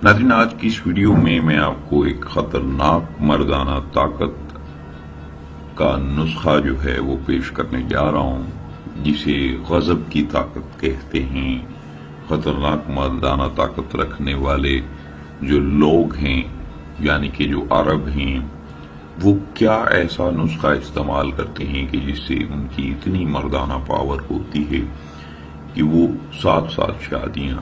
ناظرین، آج کی اس ویڈیو میں آپ کو ایک خطرناک مردانہ طاقت کا نسخہ جو ہے وہ پیش کرنے جا رہا ہوں، جسے غضب کی طاقت کہتے ہیں۔ خطرناک مردانہ طاقت رکھنے والے جو لوگ ہیں، یعنی کہ جو عرب ہیں، وہ کیا ایسا نسخہ استعمال کرتے ہیں کہ جس سے ان کی اتنی مردانہ پاور ہوتی ہے کہ وہ 7 شادیاں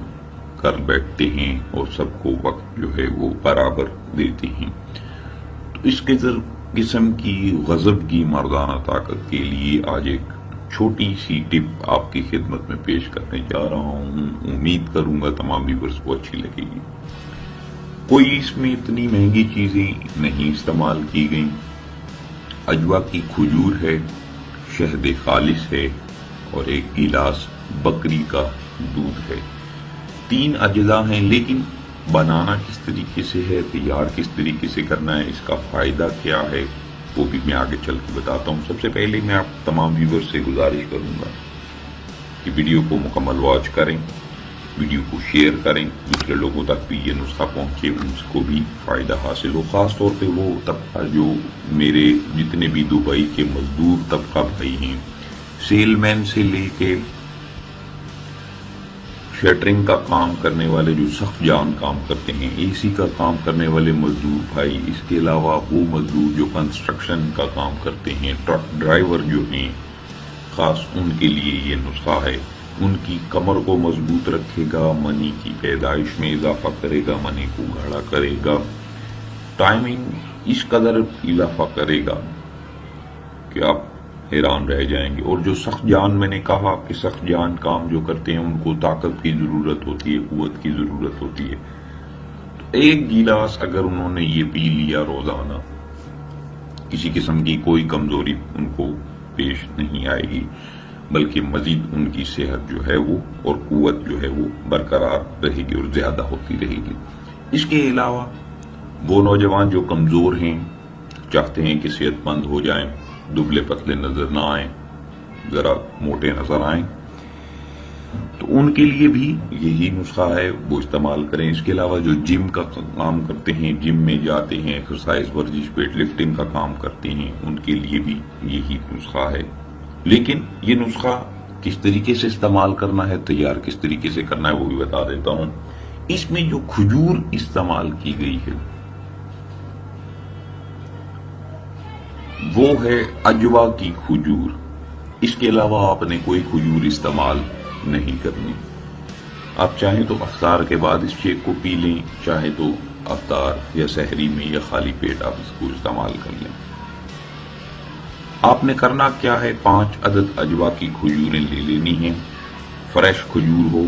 کر بیٹھتے ہیں اور سب کو وقت جو ہے وہ برابر دیتے ہیں۔ تو اس قسم کی غضب کی مردانہ طاقت کے لیے آج ایک چھوٹی سی ٹپ آپ کی خدمت میں پیش کرنے جا رہا ہوں۔ امید کروں گا تمام ویورز کو اچھی لگے گی۔ کوئی اس میں اتنی مہنگی چیزیں نہیں استعمال کی گئیں۔ عجوا کی کھجور ہے، شہد خالص ہے اور ایک گلاس بکری کا دودھ ہے۔ 3 اجزاء ہیں، لیکن بنانا کس طریقے سے ہے، تیار کس طریقے سے کرنا ہے، اس کا فائدہ کیا ہے، وہ بھی میں آگے چل کے بتاتا ہوں۔ سب سے پہلے میں آپ تمام ویور سے گزارش کروں گا کہ ویڈیو کو مکمل واچ کریں، ویڈیو کو شیئر کریں، دوسرے لوگوں تک بھی یہ نسخہ پہنچے، ان کو بھی فائدہ حاصل ہو۔ خاص طور پہ وہ طبقہ جو میرے جتنے بھی دبئی کے مزدور طبقہ بھائی ہیں، سیل مین سے لے کے شٹرنگ کا کام کرنے والے جو سخت جان کام کرتے ہیں، اے سی کا کام کرنے والے مزدور بھائی، اس کے علاوہ وہ مزدور جو کنسٹرکشن کا کام کرتے ہیں، ٹرک ڈرائیور جو ہیں، خاص ان کے لیے یہ نسخہ ہے۔ ان کی کمر کو مضبوط رکھے گا، منی کی پیدائش میں اضافہ کرے گا، منی کو گاڑھا کرے گا، ٹائمنگ اس قدر اضافہ کرے گا کہ آپ حیران رہ جائیں گے۔ اور جو سخت جان، میں نے کہا کہ سخت جان کام جو کرتے ہیں ان کو طاقت کی ضرورت ہوتی ہے، قوت کی ضرورت ہوتی ہے۔ تو ایک گلاس اگر انہوں نے یہ پی لیا روزانہ، کسی قسم کی کوئی کمزوری ان کو پیش نہیں آئے گی، بلکہ مزید ان کی صحت جو ہے وہ اور قوت جو ہے وہ برقرار رہے گی اور زیادہ ہوتی رہے گی۔ اس کے علاوہ وہ نوجوان جو کمزور ہیں، چاہتے ہیں کہ صحت مند ہو جائیں، دبلے پتلے نظر نہ آئیں، ذرا موٹے نظر آئیں، تو ان کے لیے بھی یہی نسخہ ہے، وہ استعمال کریں۔ اس کے علاوہ جو جم کا کام کرتے ہیں، جم میں جاتے ہیں، ایکسرسائز ورزش ویٹ لفٹنگ کا کام کرتے ہیں، ان کے لیے بھی یہی نسخہ ہے۔ لیکن یہ نسخہ کس طریقے سے استعمال کرنا ہے، تیار کس طریقے سے کرنا ہے، وہ بھی بتا دیتا ہوں۔ اس میں جو کھجور استعمال کی گئی ہے وہ ہے عجوا کی کھجور۔ اس کے علاوہ آپ نے کوئی کھجور استعمال نہیں کرنی۔ آپ چاہیں تو افطار کے بعد اس شیک کو پی لیں، چاہے تو افطار یا سحری میں یا خالی پیٹ آپ اس کو استعمال کر لیں۔ آپ نے کرنا کیا ہے، 5 عدد عجوا کی کھجوریں لے لینی ہیں، فریش کھجور ہو۔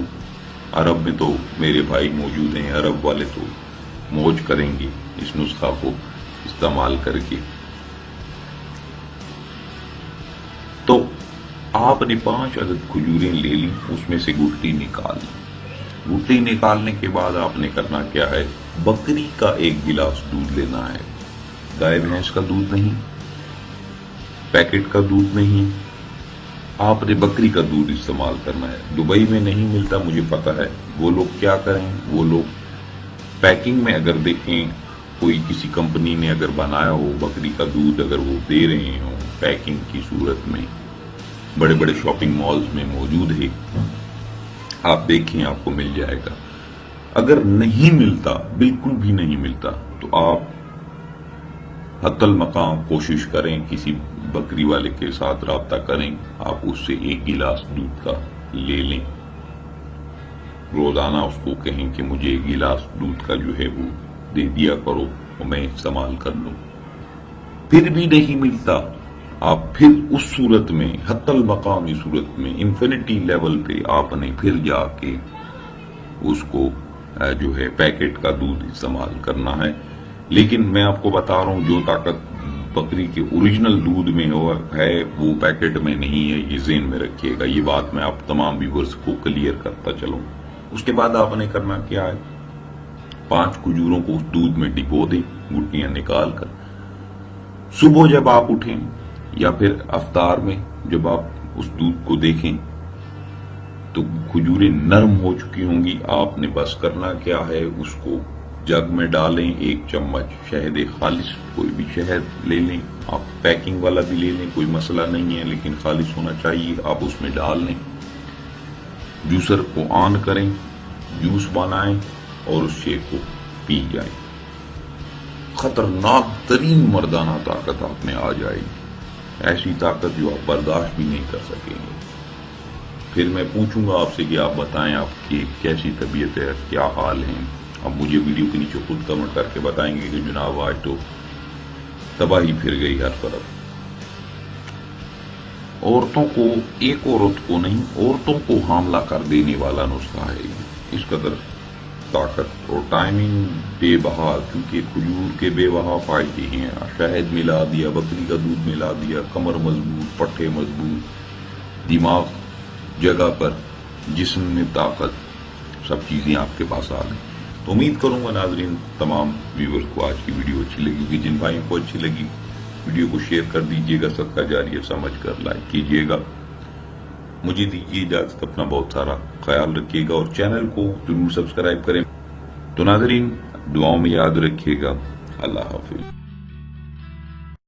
عرب میں تو میرے بھائی موجود ہیں، عرب والے تو موج کریں گے اس نسخہ کو استعمال کر کے۔ تو آپ نے 5 عدد کھجوریں لے لی، اس میں سے گٹلی نکال لی۔ گٹلی نکالنے کے بعد آپ نے کرنا کیا ہے، بکری کا 1 گلاس دودھ لینا ہے، گائے بھینس کا دودھ نہیں، پیکٹ کا دودھ نہیں، آپ نے بکری کا دودھ استعمال کرنا ہے۔ دبئی میں نہیں ملتا، مجھے پتا ہے۔ وہ لوگ کیا کریں، وہ لوگ پیکنگ میں اگر دیکھیں، کوئی کسی کمپنی نے اگر بنایا ہو بکری کا دودھ، اگر وہ دے رہے ہوں پیکنگ کی صورت میں، بڑے بڑے شاپنگ مالز میں موجود ہے، آپ دیکھیں آپ کو مل جائے گا۔ اگر نہیں ملتا، بالکل بھی نہیں ملتا، تو آپ حتی المقام کوشش کریں، کسی بکری والے کے ساتھ رابطہ کریں، آپ اس سے 1 گلاس دودھ کا لے لیں۔ روزانہ اس کو کہیں کہ مجھے 1 گلاس دودھ کا جو ہے وہ دے دیا کرو اور میں استعمال کر لوں۔ پھر بھی نہیں ملتا، آپ پھر اس صورت میں، حتی المقامی صورت میں، انفینٹی لیول پہ آپ نے پھر جا کے اس کو جو ہے پیکٹ کا دودھ استعمال کرنا ہے۔ لیکن میں آپ کو بتا رہا ہوں، جو طاقت بکری کے اوریجنل دودھ میں ہے وہ پیکٹ میں نہیں ہے، یہ ذہن میں رکھیے گا۔ یہ بات میں آپ تمام ویورز کو کلیئر کرتا چلوں۔ اس کے بعد آپ نے کرنا کیا ہے، 5 کھجوروں کو اس دودھ میں ڈبو دیں گٹیاں نکال کر. صبح جب آپ اٹھیں یا پھر افطار میں جب آپ اس دودھ کو دیکھیں تو کھجوریں نرم ہو چکی ہوں گی. آپ نے بس کرنا کیا ہے، اس کو جگ میں ڈالیں. 1 چمچ شہد خالص، کوئی بھی شہد لے لیں، آپ پیکنگ والا بھی لے لیں، کوئی مسئلہ نہیں ہے، لیکن خالص ہونا چاہیے. آپ اس میں ڈال لیں، جوسر کو آن کریں، جوس بنائیں اور اس شیک کو پی جائیں. خطرناک ترین مردانہ طاقت آپ میں آ جائے گی، ایسی طاقت جو آپ برداشت بھی نہیں کر سکیں گے. پھر میں پوچھوں گا آپ سے کہ آپ بتائیں آپ کی کیسی طبیعت ہے، کیا حال ہے. اب مجھے ویڈیو کے نیچے خود کمنٹ کر کے بتائیں گے کہ جناب آج تو تباہی پھر گئی ہر طرف. عورتوں کو، ایک عورت کو نہیں، عورتوں کو حاملہ کر دینے والا نسخہ ہے. اس قدر طاقت اور ٹائمنگ بے بہا، کیونکہ کھجور کے بے بہا فائدے ہیں. شہد ملا دیا، بکری کا دودھ ملا دیا، کمر مضبوط، پٹھے مضبوط، دماغ جگہ پر، جسم میں طاقت، سب چیزیں آپ کے پاس آ گئی. تو امید کروں گا ناظرین تمام ویورز کو آج کی ویڈیو اچھی لگی ہوگی. جن بھائیوں کو اچھی لگی ویڈیو کو شیئر کر دیجیے گا، صدقہ جاریہ سمجھ کر لائک کیجیے گا. مجھے دیجیے اجازت، اپنا بہت سارا خیال رکھیے گا اور چینل کو ضرور سبسکرائب کریں. تو ناظرین دعاؤں میں یاد رکھیے گا. اللہ حافظ.